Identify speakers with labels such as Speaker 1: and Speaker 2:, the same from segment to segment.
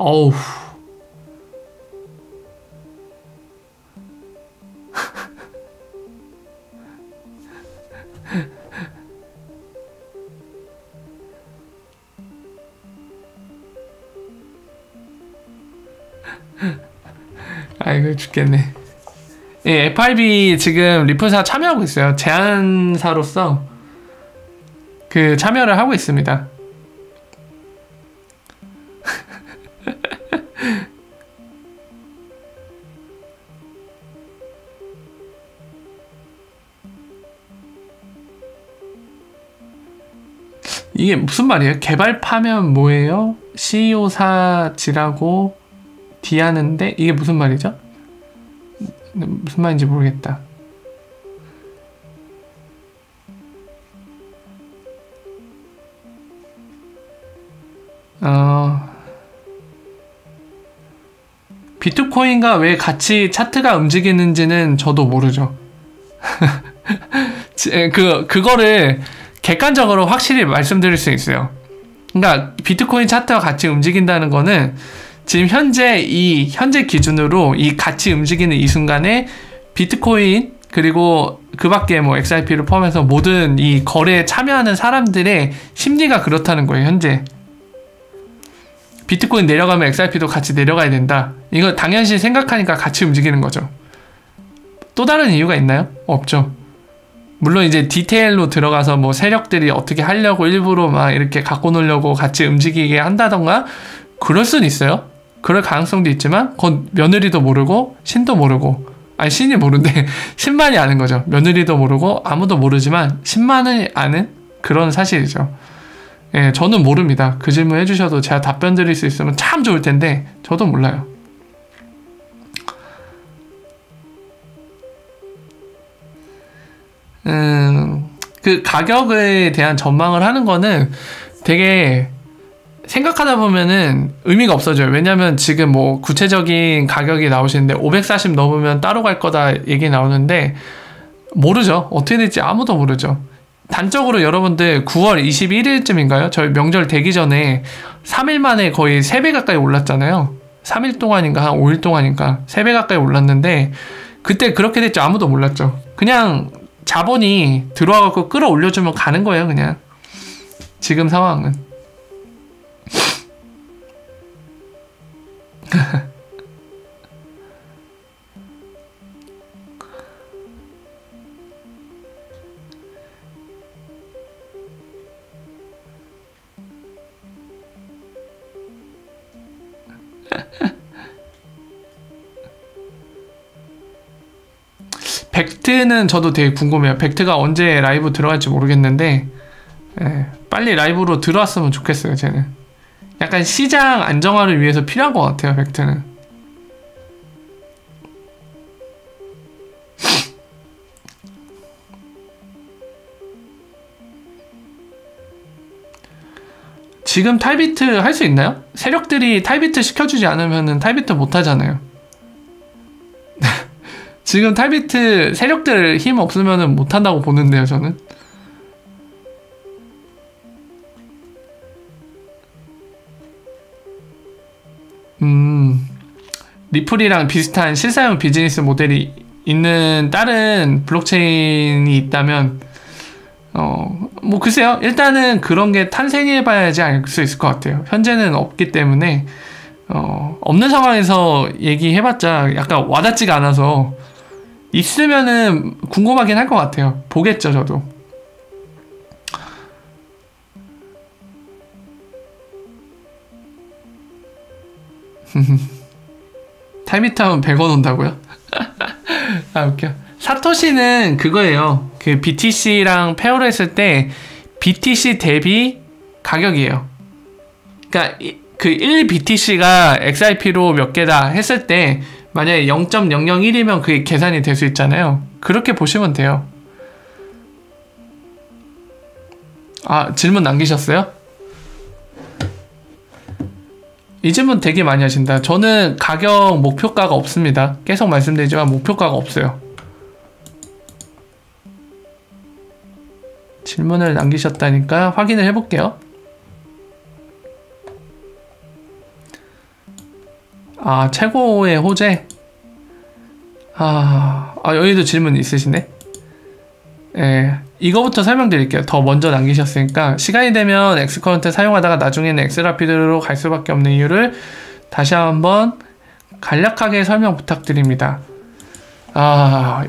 Speaker 1: 어우. 아이고 죽겠네. 예, FRB 지금 리플사 참여하고 있어요. 제안사로서 그 참여를 하고 있습니다. 이게 무슨 말이에요? 개발파면 뭐예요? CEO사 지라고 D하는데 이게 무슨 말이죠? 무슨 말인지 모르겠다. 비트코인과 왜 같이 차트가 움직이는지는 저도 모르죠. 그거를 객관적으로 확실히 말씀드릴 수 있어요. 그러니까 비트코인 차트와 같이 움직인다는 거는 지금 현재 기준으로 이 같이 움직이는 이 순간에 비트코인 그리고 그 밖에 뭐 XRP를 포함해서 모든 이 거래에 참여하는 사람들의 심리가 그렇다는 거예요. 현재 비트코인 내려가면 XRP도 같이 내려가야 된다. 이거 당연시 생각하니까 같이 움직이는 거죠. 또 다른 이유가 있나요? 없죠. 물론 이제 디테일로 들어가서 뭐 세력들이 어떻게 하려고 일부러 막 이렇게 갖고 놀려고 같이 움직이게 한다던가 그럴 수는 있어요. 그럴 가능성도 있지만 그건 며느리도 모르고 신도 모르고, 아니 신이 모르는데 신만이 아는 거죠. 며느리도 모르고 아무도 모르지만 신만이 아는 그런 사실이죠. 예, 저는 모릅니다. 그 질문 해주셔도 제가 답변 드릴 수 있으면 참 좋을 텐데 저도 몰라요. 그 가격에 대한 전망을 하는 거는 되게 생각하다 보면은 의미가 없어져요. 왜냐면 지금 뭐 구체적인 가격이 나오시는데 540 넘으면 따로 갈 거다 얘기 나오는데 모르죠. 어떻게 될지 아무도 모르죠. 단적으로 여러분들 9월 21일쯤인가요? 저희 명절 되기 전에 3일 만에 거의 3배 가까이 올랐잖아요. 3일 동안인가 한 5일 동안인가 3배 가까이 올랐는데 그때 그렇게 될지 아무도 몰랐죠. 그냥 자본이 들어와갖고 끌어올려주면 가는 거예요. 그냥 지금 상황은. 벡트는 저도 되게 궁금해요. 벡트가 언제 라이브 들어갈지 모르겠는데 빨리 라이브로 들어왔으면 좋겠어요. 쟤는 약간 시장 안정화를 위해서 필요한 것 같아요. 벡트는 지금 타이비트 할 수 있나요? 세력들이 타이비트 시켜주지 않으면 타이비트 못하잖아요. 지금 타이비트 세력들 힘 없으면 못한다고 보는데요. 저는 리플이랑 비슷한 실사용 비즈니스 모델이 있는 다른 블록체인이 있다면 뭐 글쎄요. 일단은 그런 게 탄생해봐야지 알 수 있을 것 같아요. 현재는 없기 때문에 없는 상황에서 얘기해봤자 약간 와닿지가 않아서 있으면은 궁금하긴 할 것 같아요. 보겠죠, 저도. 타이비트하면 100원 온다고요? 아 웃겨. 사토시는 그거예요. 그 BTC랑 페어를 했을 때 BTC 대비 가격이에요. 그러니까 그 1BTC가 XRP로 몇 개다 했을 때 만약에 0.001이면 그게 계산이 될 수 있잖아요. 그렇게 보시면 돼요. 아, 질문 남기셨어요? 이 질문 되게 많이 하신다. 저는 가격 목표가가 없습니다. 계속 말씀드리지만 목표가가 없어요. 질문을 남기셨다니까 확인을 해볼게요. 아, 최고의 호재? 여기도 질문 있으시네? 예, 이거부터 설명드릴게요. 더 먼저 남기셨으니까. 시간이 되면 엑스커런트 사용하다가 나중에는 엑스라피드로 갈 수밖에 없는 이유를 다시 한번 간략하게 설명 부탁드립니다.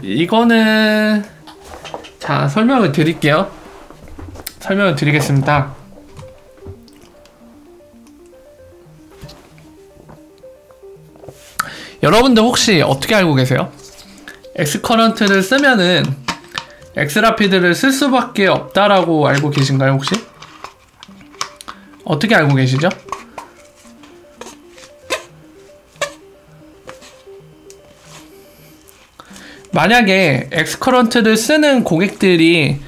Speaker 1: 이거는 자, 설명을 드릴게요. 설명을 드리겠습니다. 여러분들 혹시 어떻게 알고 계세요? 엑스커런트를 쓰면은 엑스라피드를 쓸 수밖에 없다라고 알고 계신가요, 혹시? 어떻게 알고 계시죠? 만약에 엑스커런트를 쓰는 고객들이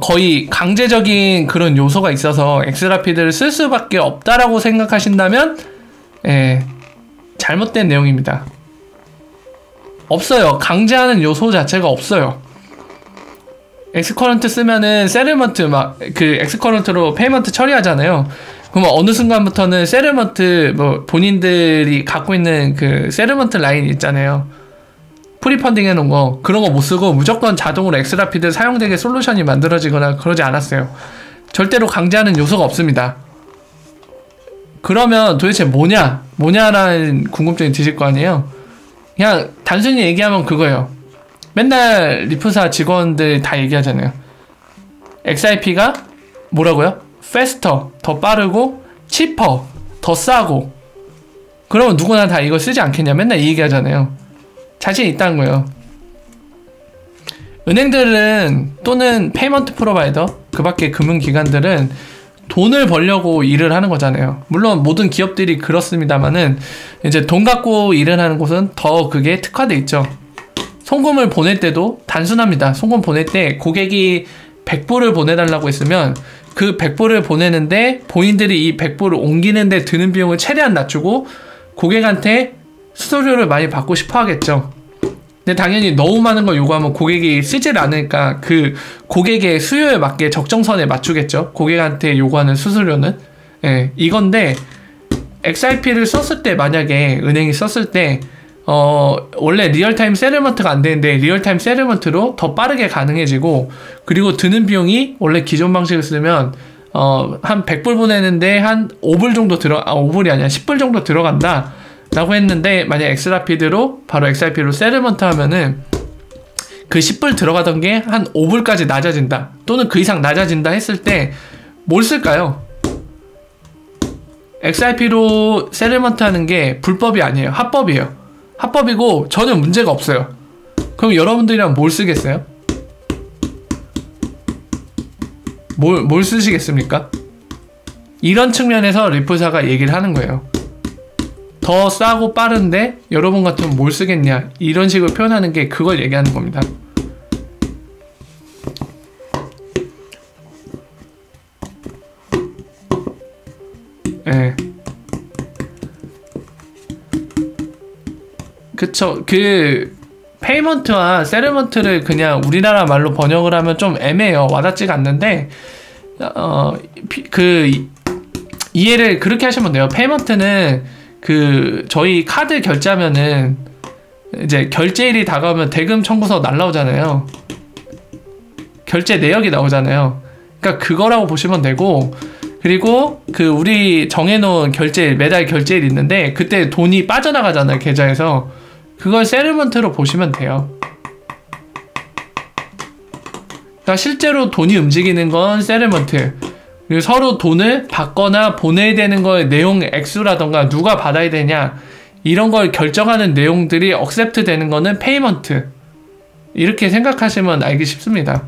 Speaker 1: 거의 강제적인 그런 요소가 있어서 엑스라피드를 쓸 수밖에 없다라고 생각하신다면 잘못된 내용입니다. 없어요. 강제하는 요소 자체가 없어요. 엑스커런트 쓰면은 세틀먼트 엑스커런트로 페이먼트 처리하잖아요. 그러면 어느 순간부터는 세틀먼트 본인들이 갖고 있는 그 세틀먼트 라인 있잖아요. 프리펀딩 해놓은 거 그런 거 못 쓰고 무조건 자동으로 엑스라피드 사용되게 솔루션이 만들어지거나 그러지 않았어요. 절대로 강제하는 요소가 없습니다. 그러면 도대체 뭐냐라는 궁금증이 드실 거 아니에요. 그냥 단순히 얘기하면 그거예요. 맨날 리프사 직원들 다 얘기하잖아요. XIP가 뭐라고요? faster, 더 빠르고 cheaper, 더 싸고. 그러면 누구나 다 이거 쓰지 않겠냐 맨날 이 얘기하잖아요. 자신 있다는 거예요. 은행들은 또는 페이먼트 프로바이더 그 밖에 금융기관들은 돈을 벌려고 일을 하는 거잖아요. 물론 모든 기업들이 그렇습니다만은 이제 돈 갖고 일을 하는 곳은 더 그게 특화돼 있죠. 송금을 보낼 때도 단순합니다. 송금 보낼 때 고객이 100불을 보내달라고 했으면 그 100불을 보내는데 본인들이 이 100불을 옮기는데 드는 비용을 최대한 낮추고 고객한테 수수료를 많이 받고 싶어 하겠죠. 근데 당연히 너무 많은 걸 요구하면 고객이 쓰질 않으니까 그 고객의 수요에 맞게 적정선에 맞추겠죠. 고객한테 요구하는 수수료는. 이건데 XIP를 썼을 때 만약에 은행이 썼을 때 원래 리얼타임 세틀먼트가 안 되는데 리얼타임 세틀먼트로 더 빠르게 가능해지고 그리고 드는 비용이 원래 기존 방식을 쓰면 한 100불 보내는데 한 5불 정도 5불이 아니라 10불 정도 들어간다 라고 했는데 만약 엑스라피드로 바로 XIP로 세틀먼트 하면은 그 10불 들어가던 게 한 5불까지 낮아진다 또는 그 이상 낮아진다 했을 때 뭘 쓸까요? XIP로 세틀먼트 하는 게 불법이 아니에요. 합법이에요. 합법이고 전혀 문제가 없어요. 그럼 여러분들이랑 뭘 쓰겠어요? 뭘 쓰시겠습니까? 이런 측면에서 리프사가 얘기를 하는 거예요. 더 싸고 빠른데 여러분 같으면 뭘 쓰겠냐 이런 식으로 표현하는 게 그걸 얘기하는 겁니다. 그쵸. 그 페이먼트와 세틀먼트를 그냥 우리나라 말로 번역을 하면 좀 애매해요. 와닿지가 않는데 이해를 그렇게 하시면 돼요. 페이먼트는 저희 카드 결제하면은 이제 결제일이 다가오면 대금 청구서 날라오잖아요. 결제 내역이 나오잖아요. 그러니까 그거라고 보시면 되고 그리고 우리 정해놓은 결제일 매달 결제일 있는데 그때 돈이 빠져나가잖아요. 계좌에서. 그걸 세틀먼트로 보시면 돼요. 그러니까 실제로 돈이 움직이는 건 세틀먼트. 그리고 서로 돈을 받거나 보내야 되는 거의 내용 액수라던가 누가 받아야 되냐 이런 걸 결정하는 내용들이 억셉트 되는 거는 페이먼트. 이렇게 생각하시면 알기 쉽습니다.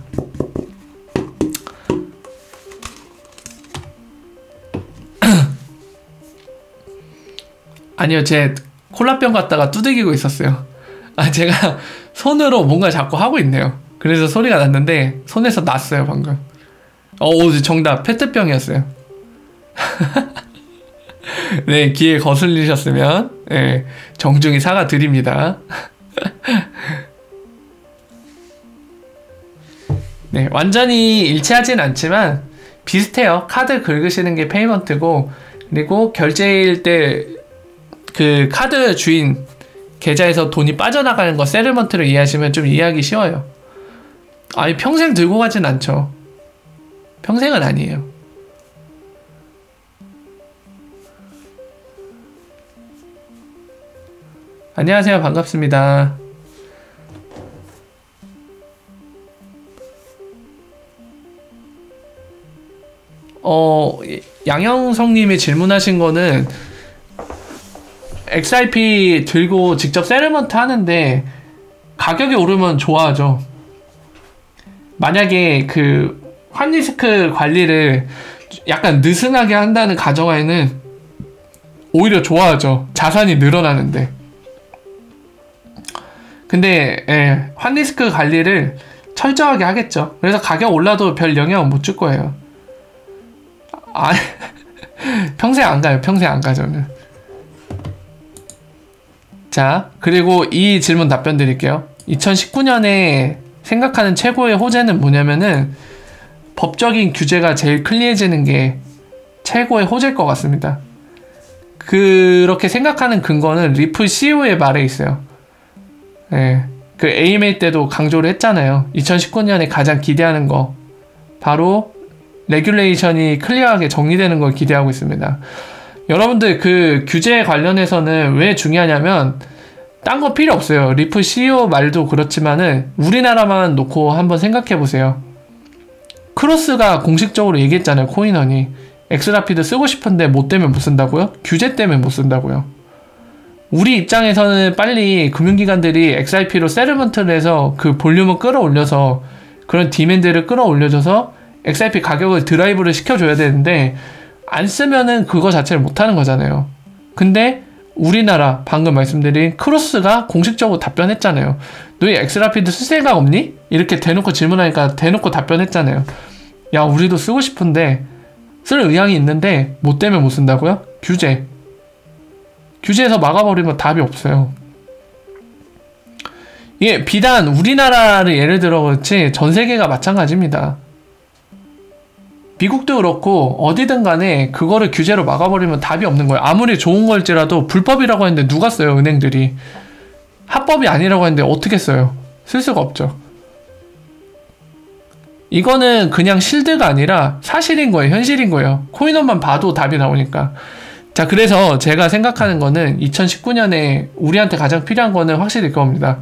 Speaker 1: 아니요, 제 콜라병 갖다가 두들기고 있었어요. 제가 손으로 뭔가 자꾸 하고 있네요. 그래서 소리가 났는데 손에서 났어요 방금. 정답 페트병이었어요. 네, 귀에 거슬리셨으면 정중히 사과드립니다. 네, 완전히 일치하진 않지만 비슷해요. 카드 긁으시는 게 페이먼트고 그리고 결제일 때 그 카드 주인 계좌에서 돈이 빠져나가는 거 세틀먼트를 이해하시면 좀 이해하기 쉬워요. 아니 평생 들고 가진 않죠. 평생은 아니에요. 안녕하세요. 반갑습니다. 양영성님이 질문하신 거는 XRP 들고 직접 세틀먼트 하는데 가격이 오르면 좋아하죠. 만약에 그 환리스크 관리를 약간 느슨하게 한다는 가정하에는 오히려 좋아하죠. 자산이 늘어나는데. 근데 환리스크 관리를 철저하게 하겠죠. 그래서 가격 올라도 별 영향은 못 줄 거예요. 아, 평생 안 가요. 평생 안 가, 저는. 자, 그리고 이 질문 답변 드릴게요. 2019년에 생각하는 최고의 호재는 뭐냐면은 법적인 규제가 제일 클리어해지는 게 최고의 호재일 것 같습니다. 그렇게 생각하는 근거는 리플 CEO의 말에 있어요. 예, 그 AMA 때도 강조를 했잖아요. 2019년에 가장 기대하는 거 바로 레귤레이션이 클리어하게 정리되는 걸 기대하고 있습니다. 여러분들 그 규제 관련해서는 왜 중요하냐면 딴 거 필요 없어요. 리플 CEO 말도 그렇지만은 우리나라만 놓고 한번 생각해 보세요. 크로스가 공식적으로 얘기했잖아요. 코인원이 엑스라피드 쓰고 싶은데 못 되면 못 쓴다고요? 규제 때문에 못 쓴다고요. 우리 입장에서는 빨리 금융기관들이 XRP로 세틀먼트를 해서 그 볼륨을 끌어올려서 그런 디맨드를 끌어올려줘서 XRP 가격을 드라이브를 시켜줘야 되는데 안 쓰면은 그거 자체를 못하는 거잖아요. 근데 우리나라 방금 말씀드린 크로스가 공식적으로 답변했잖아요. 너희 엑스라피드 쓸 생각 없니? 이렇게 대놓고 질문하니까 대놓고 답변했잖아요. 야, 우리도 쓰고 싶은데 쓸 의향이 있는데 못 되면 못 쓴다고요? 규제. 규제에서 막아버리면 답이 없어요. 이게 비단 우리나라를 예를 들어 그렇지 전 세계가 마찬가지입니다. 미국도 그렇고 어디든 간에 그거를 규제로 막아버리면 답이 없는 거예요. 아무리 좋은 걸지라도 불법이라고 했는데 누가 써요, 은행들이. 합법이 아니라고 했는데 어떻게 써요? 쓸 수가 없죠. 이거는 그냥 실드가 아니라 사실인 거예요. 현실인 거예요. 코인원만 봐도 답이 나오니까. 자, 그래서 제가 생각하는 거는 2019년에 우리한테 가장 필요한 거는 확실히 그겁니다.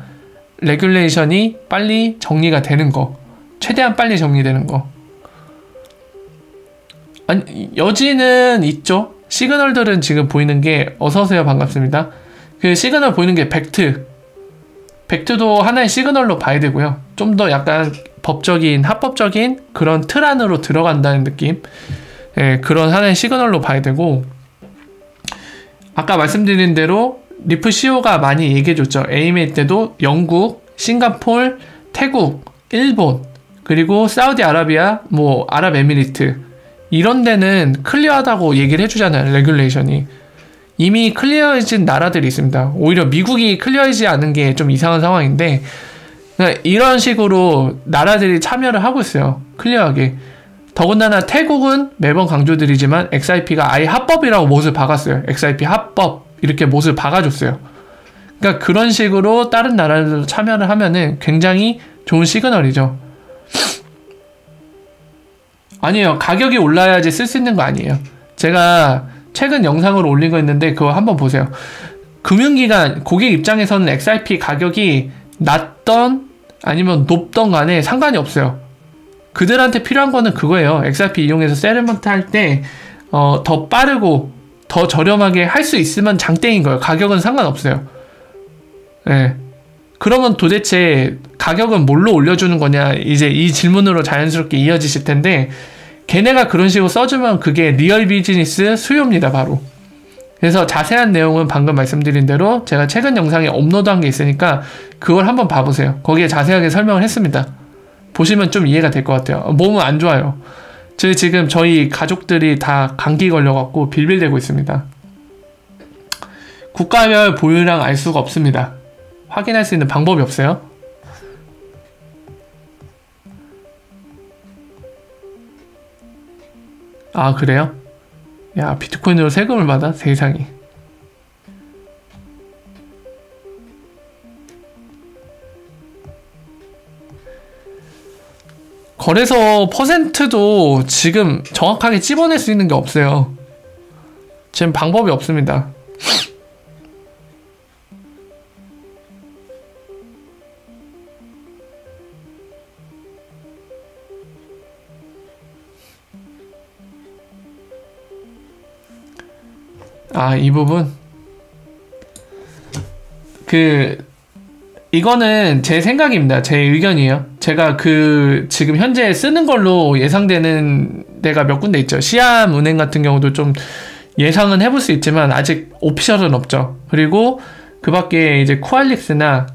Speaker 1: 레귤레이션이 빨리 정리가 되는 거. 최대한 빨리 정리되는 거. 아니, 여지는 있죠. 시그널들은 지금 보이는 게 어서오세요. 반갑습니다. 그 시그널 보이는 게 벡트도 하나의 시그널로 봐야 되고요. 좀 더 약간 법적인, 합법적인 그런 틀 안으로 들어간다는 느낌. 예, 그런 하나의 시그널로 봐야 되고, 아까 말씀드린 대로 리플 CEO가 많이 얘기해줬죠. AMA 때도 영국, 싱가폴, 태국, 일본, 그리고 사우디아라비아, 뭐 아랍에미리트 이런 데는 클리어하다고 얘기를 해주잖아요. 레귤레이션이. 이미 클리어해진 나라들이 있습니다. 오히려 미국이 클리어하지 않은 게 좀 이상한 상황인데 이런 식으로 나라들이 참여를 하고 있어요. 클리어하게. 더군다나 태국은 매번 강조드리지만 XRP가 아예 합법이라고 못을 박았어요. XRP 합법 이렇게 못을 박아줬어요. 그러니까 그런 식으로 다른 나라들도 참여를 하면은 굉장히 좋은 시그널이죠. 아니에요. 가격이 올라야지 쓸 수 있는 거 아니에요. 제가 최근 영상으로 올린 거 있는데 그거 한번 보세요. 금융기관 고객 입장에서는 XRP 가격이 낮던 아니면 높던 간에 상관이 없어요. 그들한테 필요한 거는 그거예요. XRP 이용해서 세틀먼트 할 때 더 빠르고 더 저렴하게 할 수 있으면 장땡인 거예요. 가격은 상관없어요. 네. 그러면 도대체 가격은 뭘로 올려주는 거냐, 이제 이 질문으로 자연스럽게 이어지실 텐데, 걔네가 그런 식으로 써주면 그게 리얼 비즈니스 수요입니다, 바로. 그래서 자세한 내용은 방금 말씀드린 대로 제가 최근 영상에 업로드한 게 있으니까 그걸 한번 봐보세요. 거기에 자세하게 설명을 했습니다. 보시면 좀 이해가 될 것 같아요. 몸은 안 좋아요. 저희 가족들이 다 감기 걸려갖고 빌빌대고 있습니다. 국가별 보유량 알 수가 없습니다. 확인할 수 있는 방법이 없어요. 아, 그래요? 야, 비트코인으로 세금을 받아? 세상에. 거래소 퍼센트도 지금 정확하게 찝어낼 수 있는 게 없어요. 지금 방법이 없습니다. 아, 이 부분? 이거는 제 생각입니다. 제 의견이에요. 제가 지금 현재 쓰는 걸로 예상되는 데가 몇 군데 있죠. 시암은행 같은 경우도 좀 예상은 해볼 수 있지만 아직 오피셜은 없죠. 그리고 그 밖에 이제 코알릭스나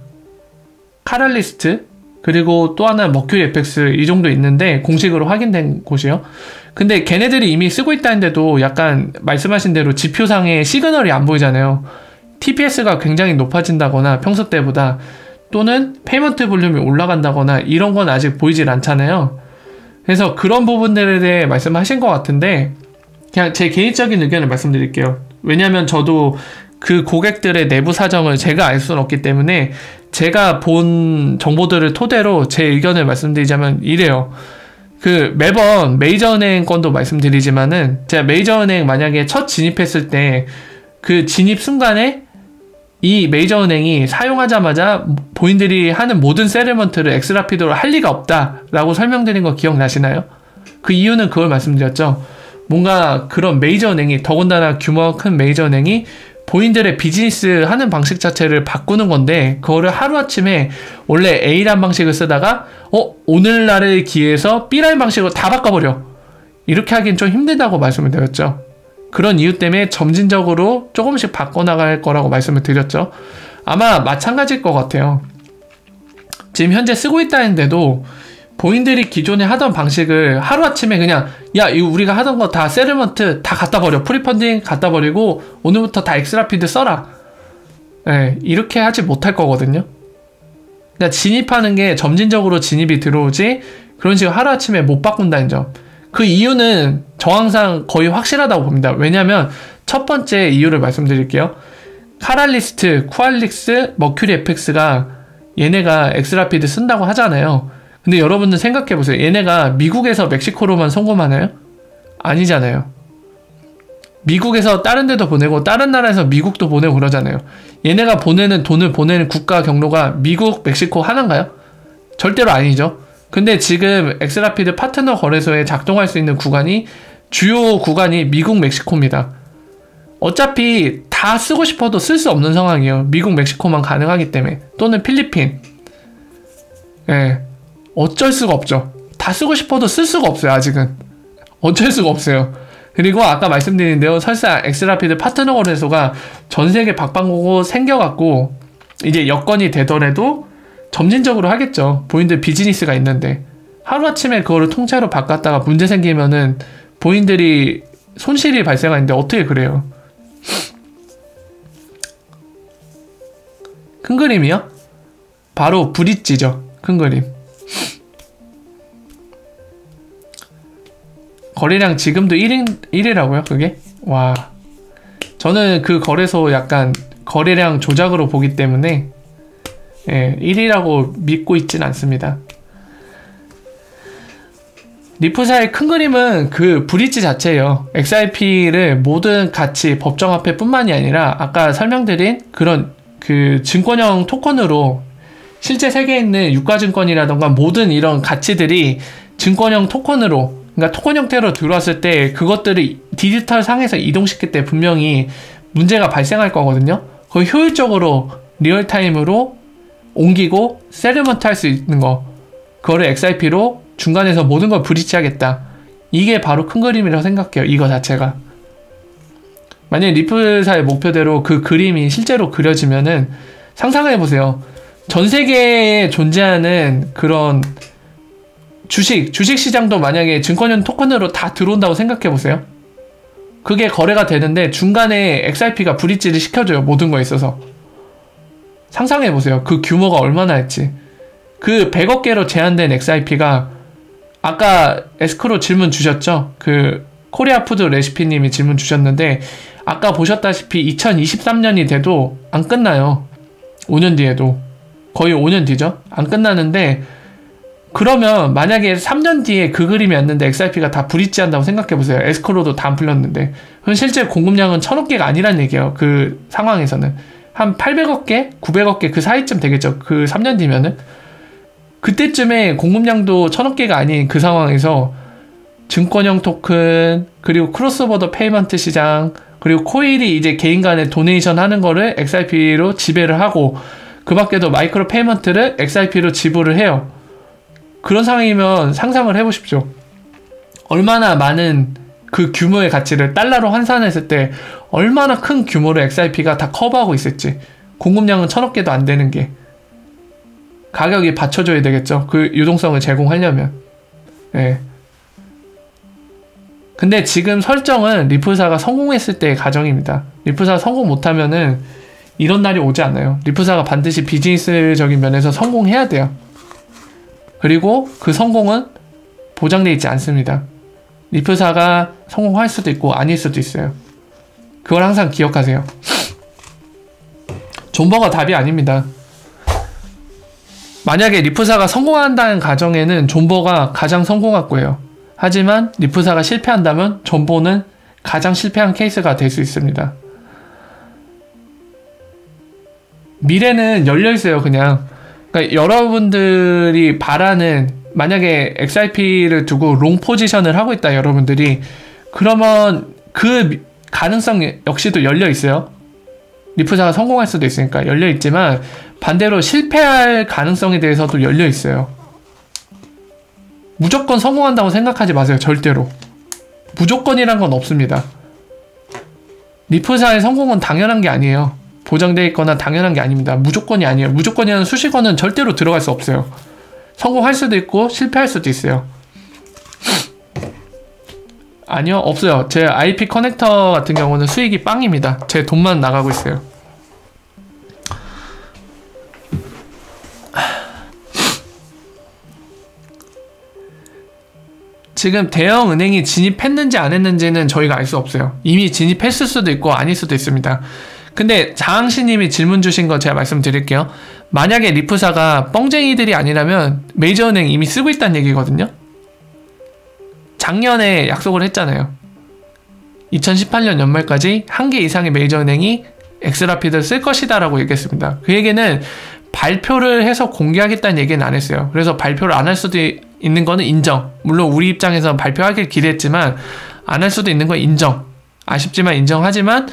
Speaker 1: 카랄리스트, 그리고 또 하나 머큐리 FX 이 정도 있는데 공식으로 확인된 곳이요. 근데 걔네들이 이미 쓰고 있다는데도 약간 말씀하신 대로 지표상에 시그널이 안 보이잖아요. TPS가 굉장히 높아진다거나 평소 때보다, 또는 페이먼트 볼륨이 올라간다거나 이런 건 아직 보이질 않잖아요. 그래서 그런 부분들에 대해 말씀하신 것 같은데 그냥 제 개인적인 의견을 말씀드릴게요. 왜냐면 저도 그 고객들의 내부 사정을 제가 알 수는 없기 때문에 제가 본 정보들을 토대로 제 의견을 말씀드리자면 이래요. 매번 메이저은행 건도 말씀드리지만은 제가 메이저은행 만약에 첫 진입했을 때 그 진입 순간에 이 메이저은행이 사용하자마자 본인들이 하는 모든 세틀먼트를 엑스라피드로 할 리가 없다라고 설명드린 거 기억나시나요? 그 이유는 그걸 말씀드렸죠. 뭔가 그런 메이저은행이, 더군다나 규모가 큰 메이저은행이 본인들의 비즈니스 하는 방식 자체를 바꾸는 건데, 그거를 하루아침에 원래 A란 방식을 쓰다가 오늘날을 기해서 B라는 방식으로 다 바꿔버려. 이렇게 하긴 좀 힘들다고 말씀을 드렸죠. 그런 이유 때문에 점진적으로 조금씩 바꿔나갈 거라고 말씀을 드렸죠. 아마 마찬가지일 것 같아요. 지금 현재 쓰고 있다는데도 본인들이 기존에 하던 방식을 하루아침에 그냥 이거 우리가 하던 거 다 세틀먼트 다 갖다 버려, 프리펀딩 갖다 버리고 오늘부터 다 엑스라피드 써라, 이렇게 하지 못할 거거든요. 그러니까 진입하는 게 점진적으로 진입이 들어오지 그런 식으로 하루아침에 못 바꾼다는 점. 그 이유는 저 항상 거의 확실하다고 봅니다. 왜냐면 첫 번째 이유를 말씀드릴게요. 카랄리스트, 쿠알릭스, 머큐리 FX가 얘네가 엑스라피드 쓴다고 하잖아요. 근데 여러분들 생각해보세요. 얘네가 미국에서 멕시코로만 송금하나요? 아니잖아요. 미국에서 다른 데도 보내고 다른 나라에서 미국도 보내고 그러잖아요. 얘네가 보내는 돈을 보내는 국가 경로가 미국, 멕시코 하나인가요? 절대로 아니죠. 근데 지금 엑스라피드 파트너 거래소에 작동할 수 있는 구간이, 주요 구간이 미국, 멕시코입니다. 어차피 다 쓰고 싶어도 쓸 수 없는 상황이에요. 미국, 멕시코만 가능하기 때문에. 또는 필리핀. 어쩔 수가 없죠. 다 쓰고 싶어도 쓸 수가 없어요. 아직은 어쩔 수가 없어요. 그리고 아까 말씀드린데요, 설사 엑스라피드 파트너 거래소가 전세계 박방고고 생겨갖고 이제 여건이 되더라도 점진적으로 하겠죠. 본인들 비즈니스가 있는데 하루아침에 그거를 통째로 바꿨다가 문제 생기면은 본인들이 손실이 발생하는데 어떻게 그래요? 큰 그림이요? 바로 브릿지죠. 큰 그림. 거래량 지금도 1위라고요? 그게? 와. 저는 그 거래소 약간 거래량 조작으로 보기 때문에 1위라고 믿고 있진 않습니다. 리프사의 큰 그림은 그 브릿지 자체예요. XRP를 모든 가치, 법정화폐 뿐만이 아니라 아까 설명드린 그런 그 증권형 토큰으로 실제 세계에 있는 유가증권이라던가 모든 이런 가치들이 증권형 토큰으로, 그러니까 토큰 형태로 들어왔을 때 그것들을 디지털 상에서 이동시킬 때 분명히 문제가 발생할 거거든요. 그걸 효율적으로 리얼타임으로 옮기고 세틀먼트 할 수 있는 거, 그거를 XRP로 중간에서 모든 걸 브릿지하겠다. 이게 바로 큰 그림이라고 생각해요. 이거 자체가. 만약에 리플사의 목표대로 그 그림이 실제로 그려지면은 상상해보세요. 전 세계에 존재하는 그런 주식시장도 만약에 증권형 토큰으로 다 들어온다고 생각해보세요. 그게 거래가 되는데 중간에 XRP가 브릿지를 시켜줘요. 모든 거에 있어서. 상상해보세요. 그 규모가 얼마나 할지. 그 100억 개로 제한된 XRP가 아까 에스크로 질문 주셨죠? 그 코리아푸드 레시피님이 질문 주셨는데 아까 보셨다시피 2023년이 돼도 안 끝나요. 5년 뒤에도. 거의 5년 뒤죠? 안 끝나는데 그러면 만약에 3년 뒤에 그 그림이 왔는데 XRP가 다 불이치한다고 생각해보세요. 에스크로도 다 안 풀렸는데. 그럼 실제 공급량은 1000억 개가 아니란 얘기예요. 그 상황에서는. 한 800억 개? 900억 개 그 사이쯤 되겠죠. 그 3년 뒤면은. 그때쯤에 공급량도 1000억 개가 아닌 그 상황에서 증권형 토큰, 그리고 크로스보더 페이먼트 시장, 그리고 코일이 이제 개인 간에 도네이션 하는 거를 XRP로 지배를 하고, 그 밖에도 마이크로 페이먼트를 XRP로 지불을 해요. 그런 상황이면 상상을 해보십시오. 얼마나 많은 그 규모의 가치를 달러로 환산했을 때 얼마나 큰 규모로 XRP가 다 커버하고 있을지. 공급량은 1000억 개도 안 되는 게. 가격이 받쳐줘야 되겠죠. 그 유동성을 제공하려면. 예. 근데 지금 설정은 리플사가 성공했을 때의 가정입니다. 리플사가 성공 못하면은 이런 날이 오지 않아요. 리플사가 반드시 비즈니스적인 면에서 성공해야 돼요. 그리고 그 성공은 보장되어 있지 않습니다. 리플사가 성공할 수도 있고 아닐 수도 있어요. 그걸 항상 기억하세요. 존버가 답이 아닙니다. 만약에 리플사가 성공한다는 가정에는 존버가 가장 성공할 거예요. 하지만 리플사가 실패한다면 존버는 가장 실패한 케이스가 될 수 있습니다. 미래는 열려있어요. 그냥. 그러니까 여러분들이 바라는, 만약에 XRP를 두고 롱 포지션을 하고 있다 여러분들이, 그러면 그 가능성 역시도 열려있어요. 리플사가 성공할 수도 있으니까 열려있지만 반대로 실패할 가능성에 대해서도 열려있어요. 무조건 성공한다고 생각하지 마세요. 절대로. 무조건이란 건 없습니다. 리플사의 성공은 당연한 게 아니에요. 보장되어 있거나 당연한 게 아닙니다. 무조건이 아니에요. 무조건이라는 수식어는 절대로 들어갈 수 없어요. 성공할 수도 있고 실패할 수도 있어요. 아니요, 없어요. 제 IP 커넥터 같은 경우는 수익이 빵입니다. 제 돈만 나가고 있어요. 지금 대형 은행이 진입했는지 안 했는지는 저희가 알 수 없어요. 이미 진입했을 수도 있고 아닐 수도 있습니다. 근데 자항시님이 질문 주신 거 제가 말씀드릴게요. 만약에 리플사가 뻥쟁이들이 아니라면 메이저은행 이미 쓰고 있다는 얘기거든요. 작년에 약속을 했잖아요. 2018년 연말까지 1개 이상의 메이저은행이 엑스라피드를 쓸 것이다 라고 얘기했습니다. 그 얘기는 발표를 해서 공개하겠다는 얘기는 안 했어요. 그래서 발표를 안 할 수도 있는 거는 인정. 물론 우리 입장에서는 발표하길 기대했지만 안 할 수도 있는 건 인정. 아쉽지만 인정하지만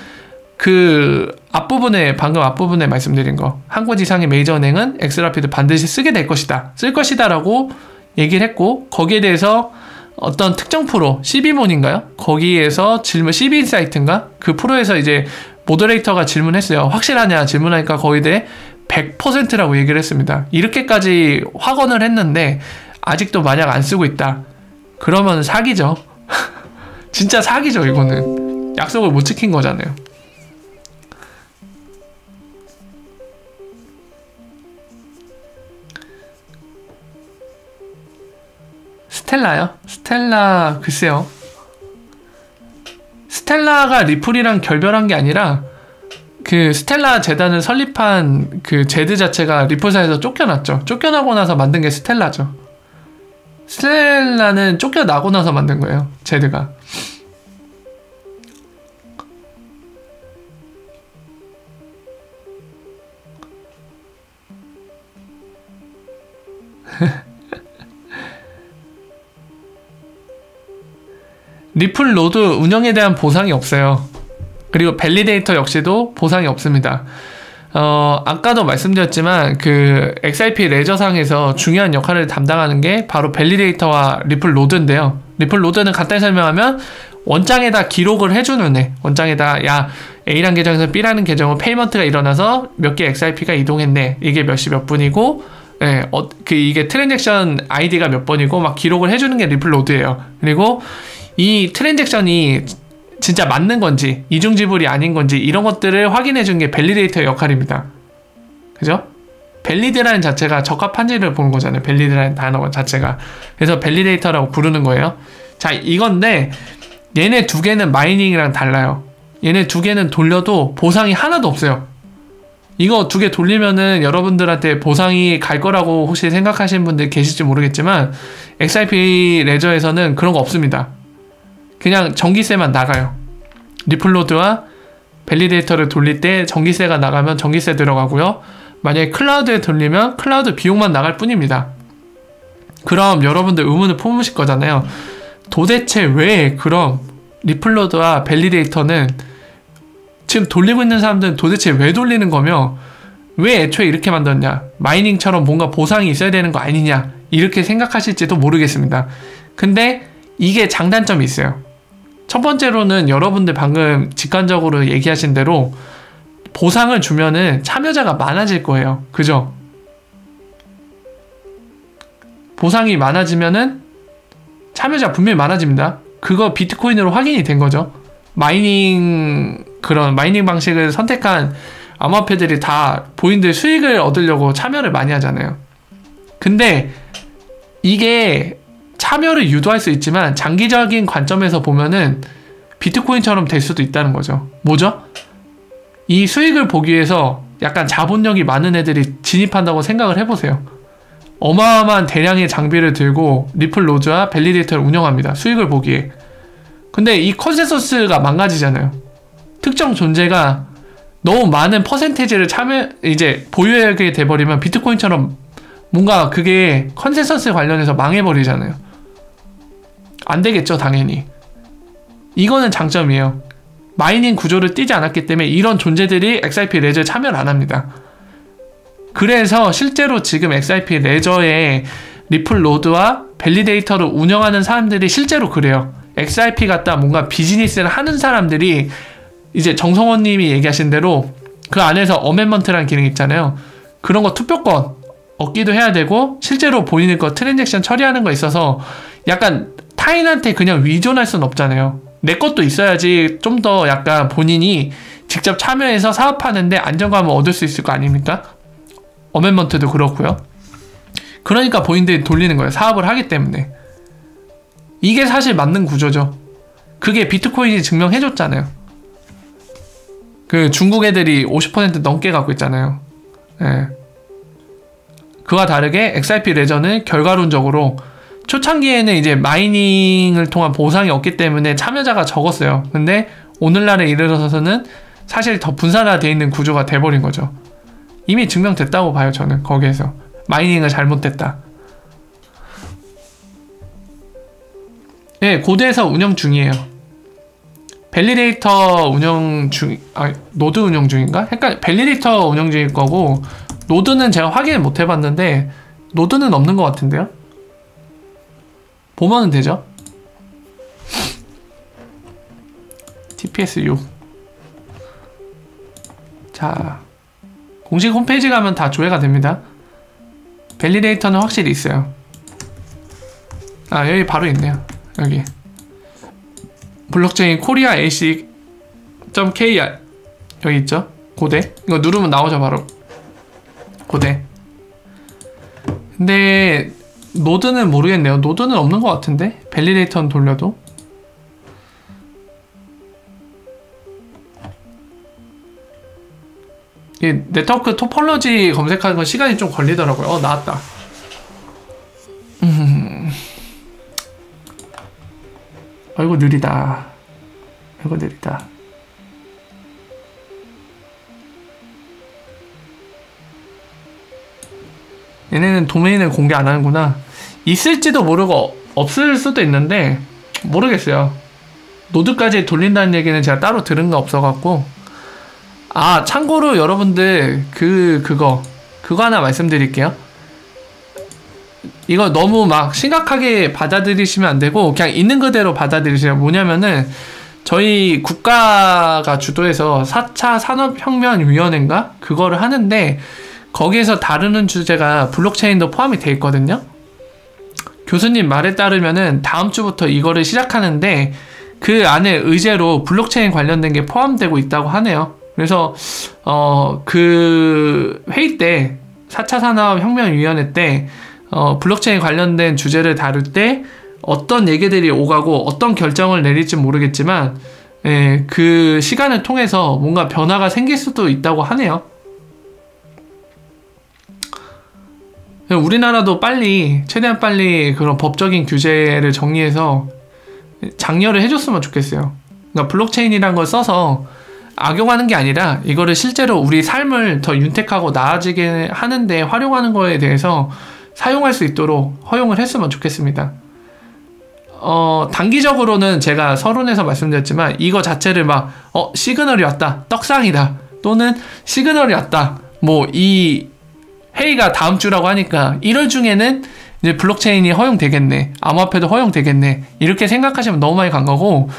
Speaker 1: 그 앞부분에, 방금 앞부분에 말씀드린 거, 한 곳 이상의 메이저은행은 엑스라피드 반드시 쓰게 될 것이다, 쓸 것이다 라고 얘기를 했고, 거기에 대해서 어떤 특정 프로, CB몬인가요? 거기에서 질문, CB인사이트인가? 그 프로에서 이제 모더레이터가 질문했어요. 확실하냐 질문하니까 거의 대 100%라고 얘기를 했습니다. 이렇게까지 확언을 했는데 아직도 만약 안 쓰고 있다, 그러면 사기죠. 진짜 사기죠. 이거는 약속을 못 지킨 거잖아요. 스텔라요? 스텔라, 글쎄요. 스텔라가 리플이랑 결별한 게 아니라 그 스텔라 재단을 설립한 그 제드 자체가 리플사에서 쫓겨났죠. 쫓겨나고 나서 만든 게 스텔라죠. 스텔라는 쫓겨나고 나서 만든 거예요. 제드가. 리플 노드 운영에 대한 보상이 없어요. 그리고 밸리데이터 역시도 보상이 없습니다. 아까도 말씀드렸지만 그 XRP 레저상에서 중요한 역할을 담당하는 게 바로 밸리데이터와 리플 노드인데요. 리플 노드는 간단히 설명하면 원장에다 기록을 해주는 애. 원장에다 야, A라는 계정에서 B라는 계정으로 페이먼트가 일어나서 몇 개 XRP가 이동했네. 이게 몇 시 몇 분이고, 예, 이게 트랜잭션 아이디가 몇 번이고 막 기록을 해주는 게 리플 노드예요. 그리고 이 트랜잭션이 진짜 맞는 건지, 이중지불이 아닌 건지, 이런 것들을 확인해 주는 게 밸리데이터의 역할입니다. 그죠? 밸리드라는 자체가 적합한지를 보는 거잖아요. 밸리드라는 단어 자체가. 그래서 밸리데이터라고 부르는 거예요. 자, 이건데 얘네 두 개는 마이닝이랑 달라요. 얘네 두 개는 돌려도 보상이 하나도 없어요. 이거 2개 돌리면은 여러분들한테 보상이 갈 거라고 혹시 생각하시는 분들 계실지 모르겠지만 XRP 레저에서는 그런 거 없습니다. 그냥 전기세만 나가요. 리플로드와 밸리데이터를 돌릴 때 전기세가 나가면 전기세 들어가고요. 만약에 클라우드에 돌리면 클라우드 비용만 나갈 뿐입니다. 그럼 여러분들 의문을 품으실 거잖아요. 도대체 왜 그럼 리플로드와 밸리데이터는 지금 돌리고 있는 사람들은 도대체 왜 돌리는 거며 왜 애초에 이렇게 만들었냐, 마이닝처럼 뭔가 보상이 있어야 되는 거 아니냐, 이렇게 생각하실지도 모르겠습니다. 근데 이게 장단점이 있어요. 첫 번째로는 여러분들 방금 직관적으로 얘기하신 대로 보상을 주면은 참여자가 많아질 거예요. 그죠? 보상이 많아지면은 참여자 분명히 많아집니다. 그거 비트코인으로 확인이 된 거죠. 그런 마이닝 방식을 선택한 암호화폐들이 다 본인들 수익을 얻으려고 참여를 많이 하잖아요. 근데 이게 참여를 유도할 수 있지만 장기적인 관점에서 보면은 비트코인처럼 될 수도 있다는 거죠. 뭐죠? 이 수익을 보기 위해서 약간 자본력이 많은 애들이 진입한다고 생각을 해보세요. 어마어마한 대량의 장비를 들고 리플로드와 밸리데이터를 운영합니다. 수익을 보기에. 근데 이 컨센서스가 망가지잖아요. 특정 존재가 너무 많은 퍼센테이지를 이제 보유하게 돼버리면 비트코인처럼 뭔가 그게 컨센서스 관련해서 망해버리잖아요. 안 되겠죠, 당연히. 이거는 장점이에요. 마이닝 구조를 띄지 않았기 때문에 이런 존재들이 XRP 레저에 참여를 안 합니다. 그래서 실제로 지금 XRP 레저의 리플로드와 밸리데이터를 운영하는 사람들이 실제로 그래요. XRP 갖다 뭔가 비즈니스를 하는 사람들이 이제 정성원 님이 얘기하신 대로 그 안에서 어멘먼트라는 기능 있잖아요. 그런 거 투표권 얻기도 해야 되고 실제로 본인의 거 트랜잭션 처리하는 거 있어서 약간 타인한테 그냥 위존할 순 없잖아요. 내 것도 있어야지 좀 더 약간 본인이 직접 참여해서 사업하는데 안정감을 얻을 수 있을 거 아닙니까? 어멘먼트도 그렇고요. 그러니까 본인들이 돌리는 거예요. 사업을 하기 때문에. 이게 사실 맞는 구조죠. 그게 비트코인이 증명해줬잖아요. 그 중국 애들이 50% 넘게 갖고 있잖아요. 예. 그와 다르게 XRP 레저는 결과론적으로 초창기에는 이제 마이닝을 통한 보상이 없기 때문에 참여자가 적었어요. 근데 오늘날에 이르러서는 사실 더 분산화되어 있는 구조가 돼버린 거죠. 이미 증명됐다고 봐요, 저는. 거기에서 마이닝을 잘못됐다. 예, 고대에서 운영 중이에요. 밸리데이터 운영 중, 노드 운영 중인가? 밸리데이터 운영 중일 거고, 노드는 제가 확인을 못 해봤는데, 노드는 없는 것 같은데요? 보면은 되죠? TPS6. 자, 공식 홈페이지 가면 다 조회가 됩니다. 밸리데이터는 확실히 있어요. 여기 있네요. 여기 블록체인 코리아 AC.kr 여기 있죠? 고대. 이거 누르면 나오죠, 바로. 고대. 근데 노드는 모르겠네요. 노드는 없는 것 같은데? 밸리데이터는 돌려도. 이 네트워크 토폴로지 검색하는 건 시간이 좀 걸리더라고요. 나왔다. 아이고 느리다. 아이고 느리다. 얘네는 도메인을 공개 안 하는구나. 있을지도 모르고 없을 수도 있는데 모르겠어요. 노드까지 돌린다는 얘기는 제가 따로 들은 거 없어갖고. 참고로 여러분들 그거 하나 말씀드릴게요. 이거 너무 막 심각하게 받아들이시면 안 되고 그냥 있는 그대로 받아들이세요. 뭐냐면은 저희 국가가 주도해서 4차 산업혁명위원회인가? 그거를 하는데 거기에서 다루는 주제가 블록체인도 포함이 돼 있거든요. 교수님 말에 따르면은 다음 주부터 이거를 시작하는데 그 안에 의제로 블록체인 관련된 게 포함되고 있다고 하네요. 그래서 그 회의 때 4차 산업혁명위원회 때 블록체인 관련된 주제를 다룰 때 어떤 얘기들이 오가고 어떤 결정을 내릴지 모르겠지만 그 시간을 통해서 뭔가 변화가 생길 수도 있다고 하네요. 우리나라도 빨리, 최대한 빨리 그런 법적인 규제를 정리해서 장려를 해줬으면 좋겠어요. 그러니까 블록체인이란 걸 써서 악용하는 게 아니라 이거를 실제로 우리 삶을 더 윤택하고 나아지게 하는데 활용하는 거에 대해서 사용할 수 있도록 허용을 했으면 좋겠습니다. 단기적으로는 제가 서론에서 말씀드렸지만 이거 자체를 막 시그널이 왔다, 떡상이다, 또는 시그널이 왔다, 뭐 이 회의가 다음 주라고 하니까 1월 중에는 이제 블록체인이 허용되겠네, 암호화폐도 허용되겠네, 이렇게 생각하시면 너무 많이 간 거고,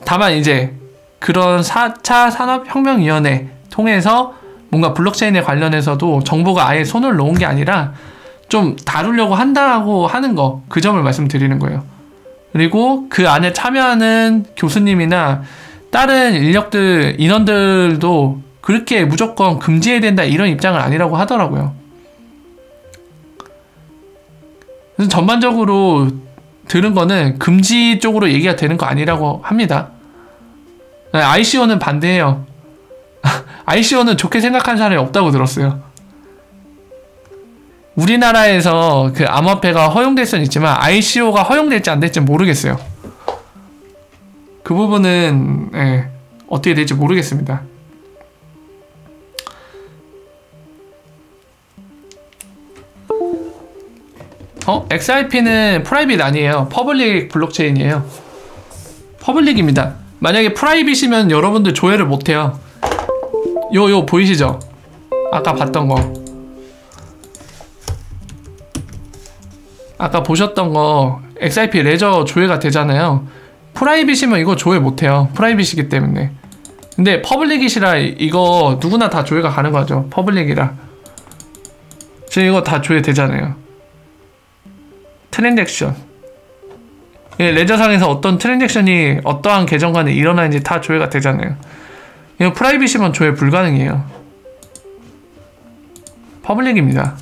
Speaker 1: 다만 이제 그런 4차 산업혁명위원회 통해서 뭔가 블록체인에 관련해서도 정부가 아예 손을 놓은 게 아니라 좀 다루려고 한다고 하는 거, 그 점을 말씀드리는 거예요. 그리고 그 안에 참여하는 교수님이나 다른 인원들도 그렇게 무조건 금지해야 된다 이런 입장은 아니라고 하더라고요. 그래서 전반적으로 들은 거는 금지 쪽으로 얘기가 되는 거 아니라고 합니다. ICO는 반대해요. ICO는 좋게 생각하는 사람이 없다고 들었어요. 우리나라에서 그 암호화폐가 허용될 수는 있지만 ICO가 허용될지 안 될지 모르겠어요. 그 부분은 어떻게 될지 모르겠습니다. XRP는 프라이빗 아니에요. 퍼블릭 블록체인이에요. 퍼블릭입니다. 만약에 프라이빗이면 여러분들 조회를 못해요. 요 보이시죠? 아까 봤던 거, 아까 보셨던 거 XRP 레저 조회가 되잖아요. 프라이빗이면 이거 조회 못해요. 프라이빗이기 때문에. 근데 퍼블릭이시라 이거 누구나 다 조회가 가는 거죠. 퍼블릭이라 지금 이거 다 조회 되잖아요. 트랜잭션, 레저상에서 어떤 트랜잭션이 어떠한 계정 간에 일어나는지 다 조회가 되잖아요. 이거 프라이빗이면 조회 불가능해요. 퍼블릭입니다.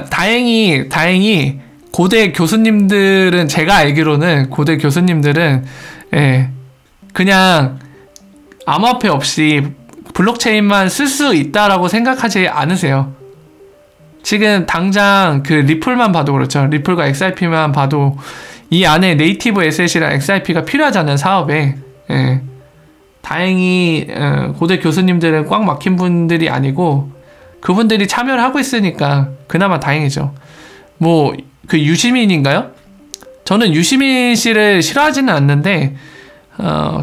Speaker 1: 다행히 고대 교수님들은, 제가 알기로는 고대 교수님들은 그냥 암호화폐 없이 블록체인만 쓸 수 있다라고 생각하지 않으세요. 지금 당장 그 리플만 봐도 그렇죠. 리플과 XRP만 봐도 이 안에 네이티브 에셋이랑 XRP가 필요하잖아요, 사업에. 다행히 고대 교수님들은 꽉 막힌 분들이 아니고 그분들이 참여를 하고 있으니까 그나마 다행이죠. 뭐 그 유시민인가요? 저는 유시민 씨를 싫어하지는 않는데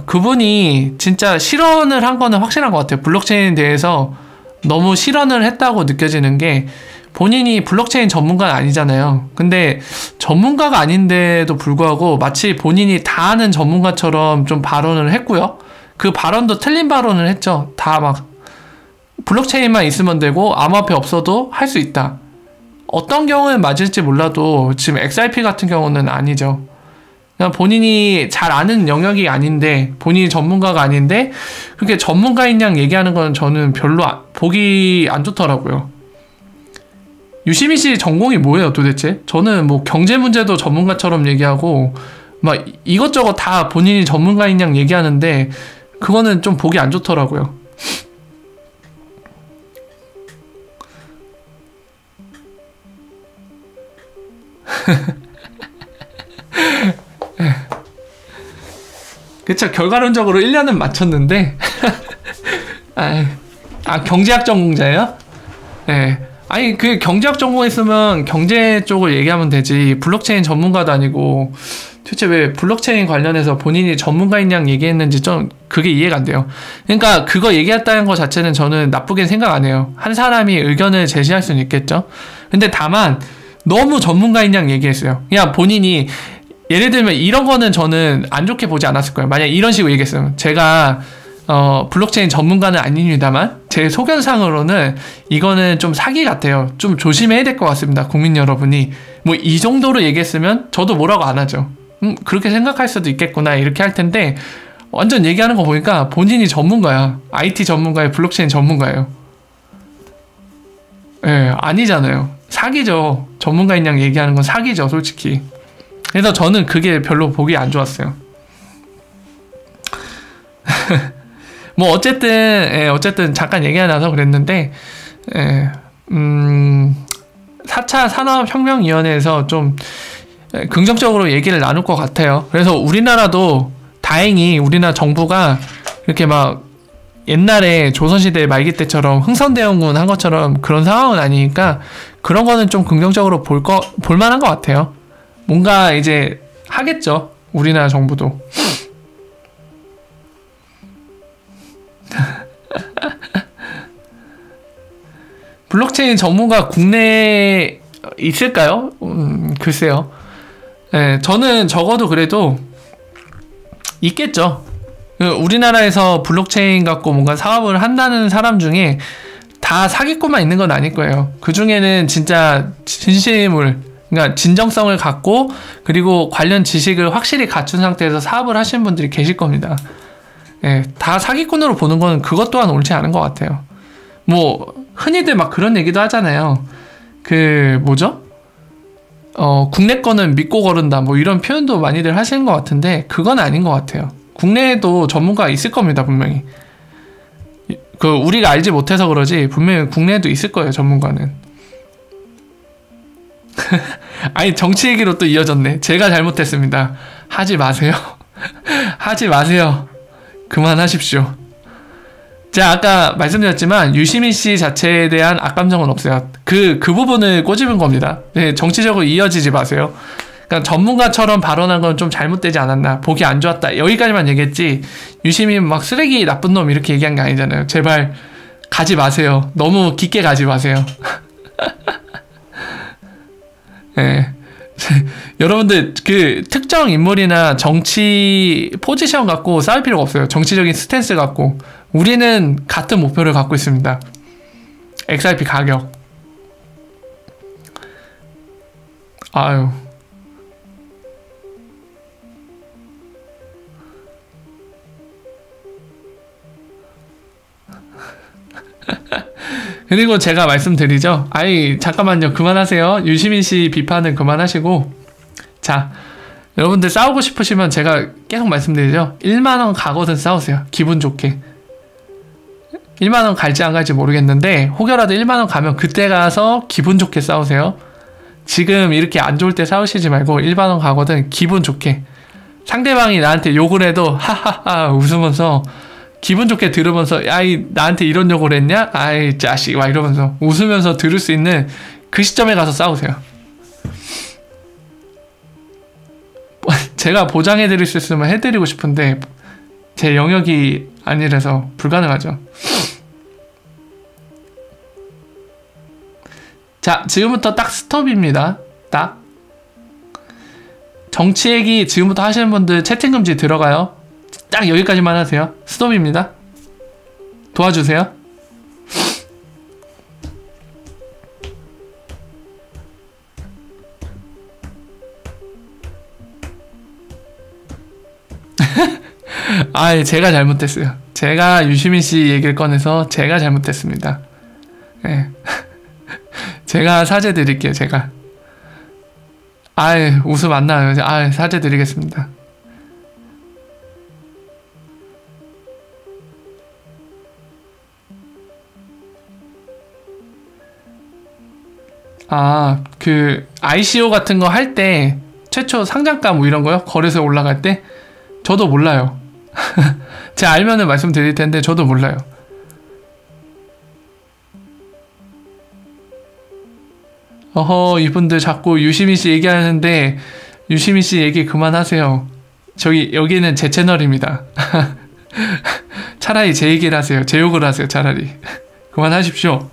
Speaker 1: 그분이 진짜 실언을 한 거는 확실한 것 같아요. 블록체인에 대해서 너무 실언을 했다고 느껴지는 게, 본인이 블록체인 전문가는 아니잖아요. 근데 전문가가 아닌데도 불구하고 마치 본인이 다 아는 전문가처럼 좀 발언을 했고요. 그 발언도 틀린 발언을 했죠. 다 막 블록체인만 있으면 되고 암호화폐 없어도 할 수 있다. 어떤 경우는 맞을지 몰라도 지금 XRP 같은 경우는 아니죠. 그냥 본인이 잘 아는 영역이 아닌데, 본인이 전문가가 아닌데 그렇게 전문가인 양 얘기하는 건 저는 별로 보기 안 좋더라고요. 유시민 씨 전공이 뭐예요 도대체? 저는 뭐 경제 문제도 전문가처럼 얘기하고 막 이것저것 다 본인이 전문가인 양 얘기하는데 그거는 좀 보기 안 좋더라고요. 그쵸, 결과론적으로 1년은 맞췄는데 경제학 전공자예요? 네. 아니 그 경제학 전공했으면 경제 쪽을 얘기하면 되지, 블록체인 전문가도 아니고. 도대체 왜 블록체인 관련해서 본인이 전문가인 양 얘기했는지 좀 그게 이해가 안 돼요. 그러니까 그거 얘기했다는 거 자체는 저는 나쁘게 생각 안 해요. 한 사람이 의견을 제시할 수는 있겠죠. 근데 다만 너무 전문가인 양 얘기했어요. 그냥 본인이, 예를 들면 이런 거는 저는 안 좋게 보지 않았을 거예요. 만약 이런 식으로 얘기했으면, 제가 블록체인 전문가는 아닙니다만 제 소견상으로는 이거는 좀 사기 같아요. 좀 조심해야 될 것 같습니다. 국민 여러분이 뭐 이 정도로 얘기했으면 저도 뭐라고 안 하죠. 그렇게 생각할 수도 있겠구나 이렇게 할 텐데, 완전 얘기하는 거 보니까 본인이 전문가야. IT 전문가예요, 블록체인 전문가예요. 아니잖아요. 사기죠. 전문가인 양 얘기하는 건 사기죠, 솔직히. 그래서 저는 그게 별로 보기 안 좋았어요. 뭐 어쨌든 잠깐 얘기가 나서 그랬는데 4차 산업혁명위원회에서 좀 긍정적으로 얘기를 나눌 것 같아요. 그래서 우리나라도 다행히 우리나라 정부가 이렇게 막 옛날에 조선시대 말기 때처럼 흥선대원군 한 것처럼 그런 상황은 아니니까 그런 거는 좀 긍정적으로 볼만한 것 같아요. 뭔가 이제 하겠죠. 우리나라 정부도. 블록체인 전문가 국내에 있을까요? 글쎄요. 네, 저는 적어도 그래도 있겠죠. 우리나라에서 블록체인 갖고 뭔가 사업을 한다는 사람 중에 다 사기꾼만 있는 건 아닐 거예요. 그 중에는 진짜 진심을, 그러니까 진정성을 갖고 그리고 관련 지식을 확실히 갖춘 상태에서 사업을 하시는 분들이 계실 겁니다. 네, 다 사기꾼으로 보는 건 그것 또한 옳지 않은 것 같아요. 뭐 흔히들 막 그런 얘기도 하잖아요. 그 뭐죠? 국내 거는 믿고 거른다 뭐 이런 표현도 많이들 하시는 것 같은데 그건 아닌 것 같아요. 국내에도 전문가가 있을 겁니다, 분명히. 그 우리가 알지 못해서 그러지 분명히 국내에도 있을 거예요, 전문가는. 아니 정치 얘기로 또 이어졌네. 제가 잘못했습니다. 하지 마세요. 하지 마세요. 그만하십시오. 제가 아까 말씀드렸지만 유시민 씨 자체에 대한 악감정은 없어요. 그 부분을 꼬집은 겁니다. 네, 정치적으로 이어지지 마세요. 그러니까 전문가처럼 발언한 건 좀 잘못되지 않았나, 보기 안 좋았다, 여기까지만 얘기했지 유시민 막 쓰레기 나쁜 놈 이렇게 얘기한 게 아니잖아요. 제발 가지 마세요. 너무 깊게 가지 마세요. 네. 여러분들 그 특정 인물이나 정치 포지션 갖고 싸울 필요가 없어요. 정치적인 스탠스 갖고. 우리는 같은 목표를 갖고 있습니다. XRP 가격. 아유. 그리고 제가 말씀드리죠. 아이 잠깐만요, 그만하세요. 유시민 씨 비판은 그만하시고, 자 여러분들 싸우고 싶으시면 제가 계속 말씀드리죠. 1만원 가거든 싸우세요. 기분 좋게. 1만원 갈지 안 갈지 모르겠는데 혹여라도 1만원 가면 그때 가서 기분 좋게 싸우세요. 지금 이렇게 안 좋을 때 싸우시지 말고 1만원 가거든 기분 좋게. 상대방이 나한테 욕을 해도 하하하 웃으면서 기분 좋게 들으면서, 아이 나한테 이런 욕을 했냐? 아이 자식 막 이러면서 웃으면서 들을 수 있는 그 시점에 가서 싸우세요. 제가 보장해드릴 수 있으면 해드리고 싶은데 제 영역이 아니라서 불가능하죠. 자, 지금부터 딱 스톱입니다. 딱 정치 얘기 지금부터 하시는 분들 채팅 금지 들어가요. 딱 여기까지만 하세요. 스톱입니다. 도와주세요. 아, 제가 잘못했어요. 제가 유시민 씨 얘기를 꺼내서 제가 잘못했습니다. 네. 제가 사죄 드릴게요, 제가. 아유, 웃음 안 나요. 아유, 사죄 드리겠습니다. 아, 그 ICO 같은 거 할 때 최초 상장가 뭐 이런 거요? 거래소에 올라갈 때? 저도 몰라요. 제가 알면은 말씀드릴 텐데 저도 몰라요. 어허, 이분들 자꾸 유시민 씨 얘기하는데 유시민 씨 얘기 그만하세요. 여기는 제 채널입니다. 차라리 제 얘기를 하세요. 제 욕을 하세요, 차라리. 그만하십시오.